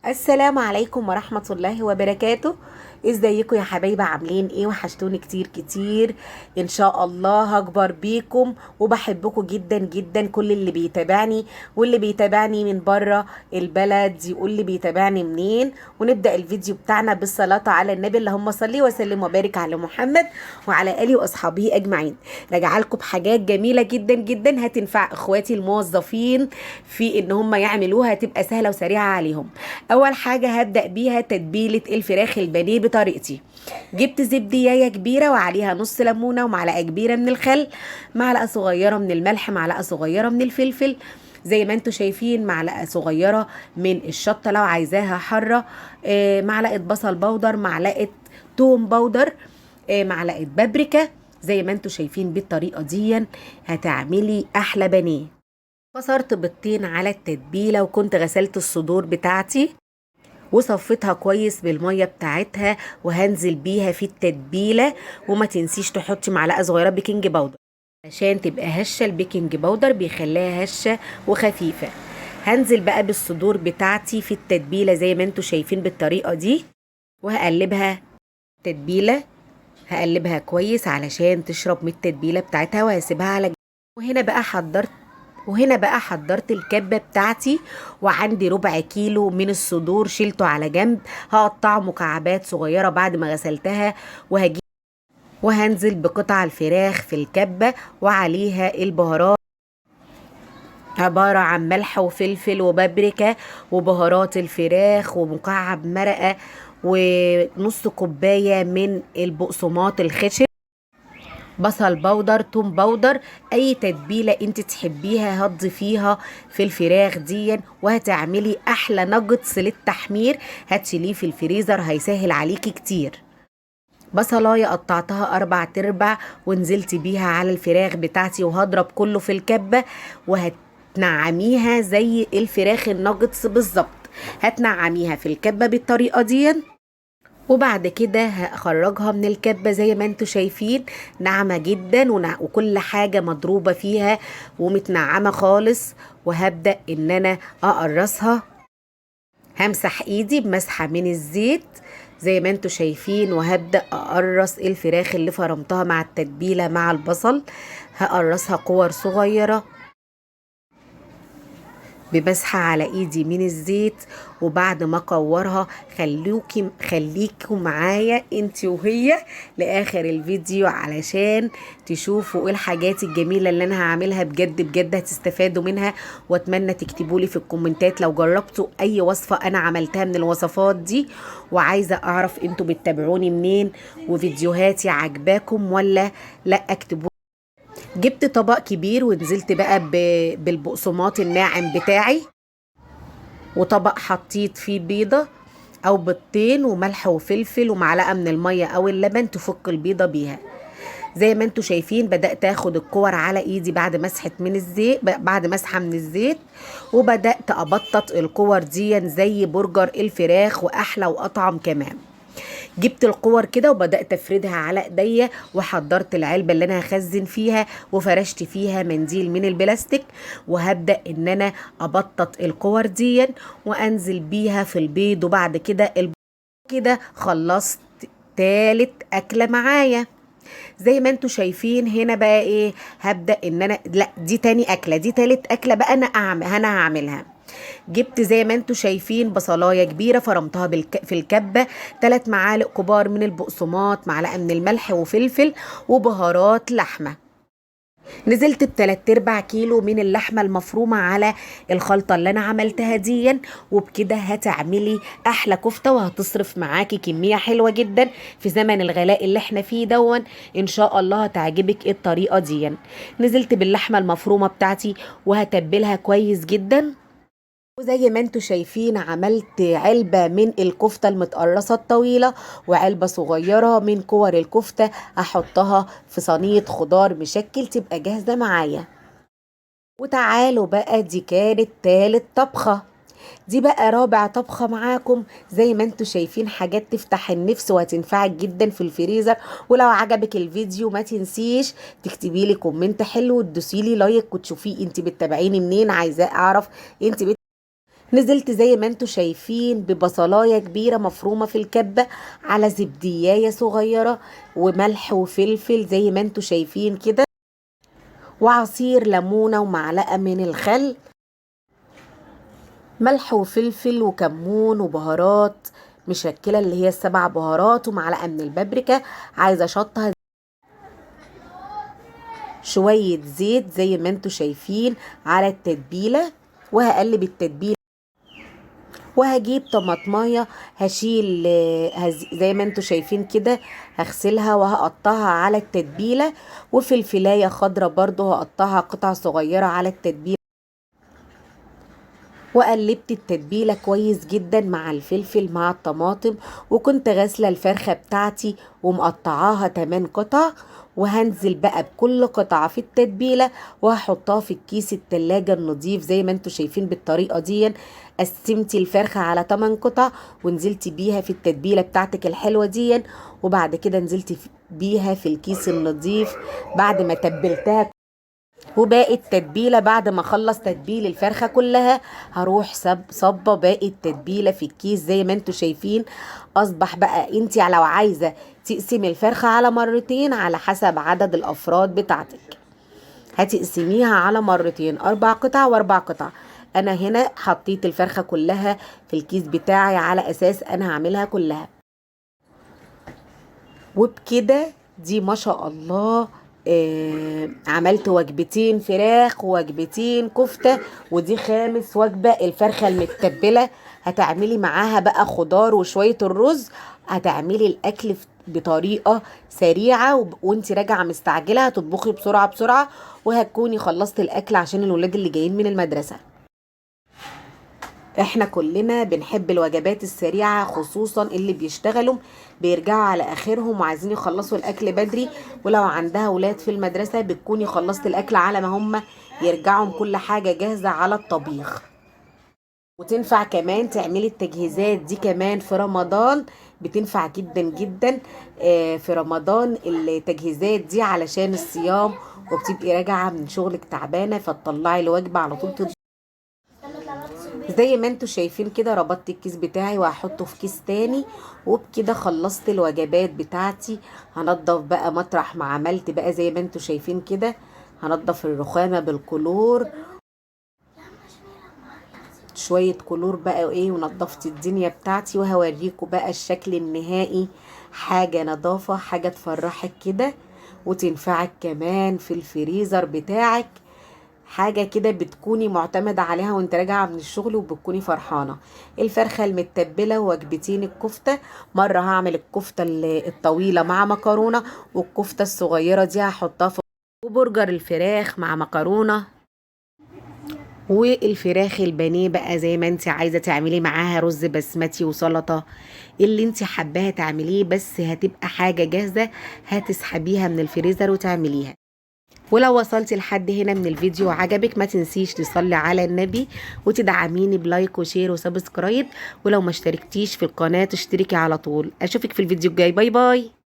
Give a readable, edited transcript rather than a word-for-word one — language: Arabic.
السلام عليكم ورحمة الله وبركاته. ازيكم يا حبايبي؟ عاملين ايه؟ وحشتوني كتير كتير. ان شاء الله هكبر بيكم وبحبكم جدا جدا، كل اللي بيتابعني واللي بيتابعني من بره البلد يقول لي بيتابعني منين. ونبدأ الفيديو بتاعنا بالصلاة على النبي، اللهم صل وسلم وبارك على محمد وعلى آله وأصحابه أجمعين. راجعه لكم بحاجات جميلة جدا جدا هتنفع اخواتي الموظفين في ان هم يعملوها، تبقى سهلة وسريعة عليهم. اول حاجه هبدا بيها تتبيله الفراخ البانيه بطريقتي. جبت زبدية كبيره وعليها نص ليمونه ومعلقه كبيره من الخل، معلقه صغيره من الملح، معلقه صغيره من الفلفل، زي ما انتم شايفين معلقه صغيره من الشطه لو عايزاها حاره، معلقه بصل بودر، معلقه توم بودر، معلقه بابريكا. زي ما انتم شايفين بالطريقه دي هتعملي احلى بانيه. كسرت بيضتين على التتبيله، وكنت غسلت الصدور بتاعتي وصفيتها كويس بالميه بتاعتها، وهنزل بيها في التتبيله. وما تنسيش تحطي معلقه صغيره بيكنج باودر عشان تبقى هشه. البيكنج باودر بيخليها هشه وخفيفه. هنزل بقى بالصدور بتاعتي في التتبيله زي ما انتوا شايفين بالطريقه دي، وهقلبها تتبيله. هقلبها كويس علشان تشرب من التتبيله بتاعتها، وهسيبها على جنب. وهنا بقى حضرت الكبة بتاعتي، وعندي ربع كيلو من الصدور شيلته على جنب. هقطعه مكعبات صغيرة بعد ما غسلتها، وهنزل بقطع الفراخ في الكبة وعليها البهارات، عبارة عن ملح وفلفل وبابريكا وبهارات الفراخ ومكعب مرقة ونص كوباية من البقسماط الخشن، بصل بودر، توم بودر. اي تتبيله انت تحبيها هتضيفيها في الفراخ دي، وهتعملي احلى ناجتس للتحمير. هتشيليه في الفريزر هيسهل عليكي كتير. بصلايه قطعتها 4 تربع ونزلت بيها على الفراخ بتاعتي، وهضرب كله في الكبه، وهتنعميها زي الفراخ الناجتس بالظبط. هتنعميها في الكبه بالطريقه دي، وبعد كده هخرجها من الكبة زي ما انتوا شايفين، ناعمة جدا وكل حاجة مضروبة فيها ومتنعمة خالص. وهبدأ ان انا اقرصها. همسح ايدي بمسحة من الزيت زي ما انتوا شايفين، وهبدأ اقرص الفراخ اللي فرمتها مع التتبيلة مع البصل. هقرصها كور صغيرة بمسحة على ايدي من الزيت. وبعد ما اكورها خليكوا معايا انت وهي لاخر الفيديو علشان تشوفوا ايه الحاجات الجميلة اللي انا هعملها. بجد بجد هتستفادوا منها، واتمنى تكتبوا لي في الكومنتات لو جربتوا اي وصفة انا عملتها من الوصفات دي. وعايزة اعرف انتوا بتتابعوني منين وفيديوهاتي عجباكم ولا لا. اكتبوا. جبت طبق كبير ونزلت بقى بالبقسماط الناعم بتاعي، وطبق حطيت فيه بيضة او بيضتين وملح وفلفل ومعلقة من المية او اللبن تفك البيضة بيها. زي ما انتوا شايفين بدأت اخد الكور على ايدي بعد مسحة من الزيت، وبدأت ابطط الكور دي زي برجر الفراخ واحلى واطعم كمان. جبت الكور كده وبدأت افردها على ايديا، وحضرت العلبة اللي انا هخزن فيها وفرشت فيها منديل من البلاستيك، وهبدأ ان انا ابطط الكور دي وانزل بيها في البيض. وبعد كده خلصت تالت اكلة معايا. زي ما انتوا شايفين هنا بقى ايه، هبدأ ان انا لا دي تاني اكلة، دي تالت اكلة بقى انا هعملها. جبت زي ما انتوا شايفين بصلايه كبيره فرمتها في الكبه، 3 معالق كبار من البقسماط، معلقه من الملح وفلفل وبهارات لحمه. نزلت ب3/4 كيلو من اللحمه المفرومه على الخلطه اللي انا عملتها دي. وبكده هتعملي احلى كفته، وهتصرف معاكي كميه حلوه جدا في زمن الغلاء اللي احنا فيه دون. ان شاء الله هتعجبك الطريقه دي. نزلت باللحمه المفرومه بتاعتي وهتبلها كويس جدا. وزي ما انتوا شايفين عملت علبة من الكفتة المتقرصة الطويلة، وعلبة صغيرة من كور الكفتة هحطها في صينية خضار مشكل تبقى جاهزة معايا. وتعالوا بقى، دي كانت تالت طبخة. دي بقى رابع طبخة معاكم. زي ما انتوا شايفين حاجات تفتح النفس وهتنفعك جدا في الفريزر. ولو عجبك الفيديو ما تنسيش تكتبي لي كومنت حلو وتدوسي لي لايك وتشوفي انت بتتابعيني منين. عايزاه اعرف انت نزلت زي ما انتوا شايفين ببصلايه كبيره مفرومه في الكبه، على زبديايه صغيره، وملح وفلفل زي ما انتوا شايفين كده، وعصير ليمونه ومعلقه من الخل، ملح وفلفل وكمون وبهارات مشكله اللي هي ال7 بهارات، ومعلقه من البابريكا. عايزه شطه، شويه زيت زي ما انتوا شايفين على التتبيله، وهقلب التتبيله، وهجيب طماطمايه هشيل زي ما انتوا شايفين كده، هغسلها وهقطعها على التتبيله، وفلفلايه خضرا برضو هقطعها قطع صغيره على التتبيله، وقلبت التتبيله كويس جدا مع الفلفل مع الطماطم. وكنت غاسله الفرخه بتاعتي ومقطعاها 8 قطع، وهنزل بقى بكل قطعه في التتبيله، وهحطها في الكيس التلاجة النظيف زي ما انتوا شايفين بالطريقه دي. قسمتي الفرخه على 8 قطع ونزلت بيها في التتبيله بتاعتك الحلوه دي، وبعد كده نزلت بيها في الكيس النظيف بعد ما تبلتها. وباقي التتبيله بعد ما اخلص تتبيل الفرخه كلها، هروح صبه باقي التتبيله في الكيس زي ما انتوا شايفين. اصبح بقى انتي لو عايزه تقسمي الفرخه على مرتين على حسب عدد الافراد بتاعتك، هتقسميها على مرتين، 4 قطع و4 قطع. انا هنا حطيت الفرخه كلها في الكيس بتاعي على اساس انا هعملها كلها. وبكده دي ما شاء الله عملت وجبتين فراخ ووجبتين كفتة، ودي 5 وجبة. الفرخة المتبلة هتعملي معاها بقى خضار وشوية الرز، هتعملي الأكل بطريقة سريعة، وانت راجعة مستعجلة هتطبخي بسرعة بسرعة، وهتكوني خلصت الأكل عشان الولاد اللي جايين من المدرسة. احنا كلنا بنحب الوجبات السريعة، خصوصا اللي بيشتغلوا بيرجعوا على اخرهم وعايزين يخلصوا الاكل بدري، ولو عندها ولاد في المدرسة بتكوني خلصت الاكل على ما هم يرجعوا كل حاجة جاهزة على الطبيخ. وتنفع كمان تعملي التجهيزات دي كمان في رمضان، بتنفع جدا جدا في رمضان التجهيزات دي علشان الصيام، وبتبقي راجعة من شغلك تعبانة فتطلعي الوجبة على طول. زي ما انتوا شايفين كده ربطت الكيس بتاعي وهحطه في كيس تاني، وبكده خلصت الوجبات بتاعتي. هنضف بقى مطرح ما عملت بقى زي ما انتوا شايفين كده، هنضف الرخامة بالكلور، شوية كلور بقى ايه، ونضفت الدنيا بتاعتي، وهوريكم بقى الشكل النهائي. حاجة نظافة، حاجة تفرحك كده وتنفعك كمان في الفريزر بتاعك، حاجة كده بتكوني معتمدة عليها وانت راجعة من الشغل وبتكوني فرحانة. الفرخة المتبلة ووجبتين الكفتة، مرة هعمل الكفتة الطويلة مع مكرونة، والكفتة الصغيرة دي هحطها في وبرجر الفراخ مع مكرونة، والفراخ البانيه بقى زي ما انت عايزة تعملي معاها رز بسمتي وسلطة، اللي انت حباها تعمليه، بس هتبقى حاجة جاهزة هتسحبيها من الفريزر وتعمليها. ولو وصلتي لحد هنا من الفيديو وعجبك ما تنسيش تصلي على النبي وتدعميني بلايك وشير وسبسكرايب، ولو ما اشتركتيش في القناة تشتركي على طول. اشوفك في الفيديو الجاي، باي باي.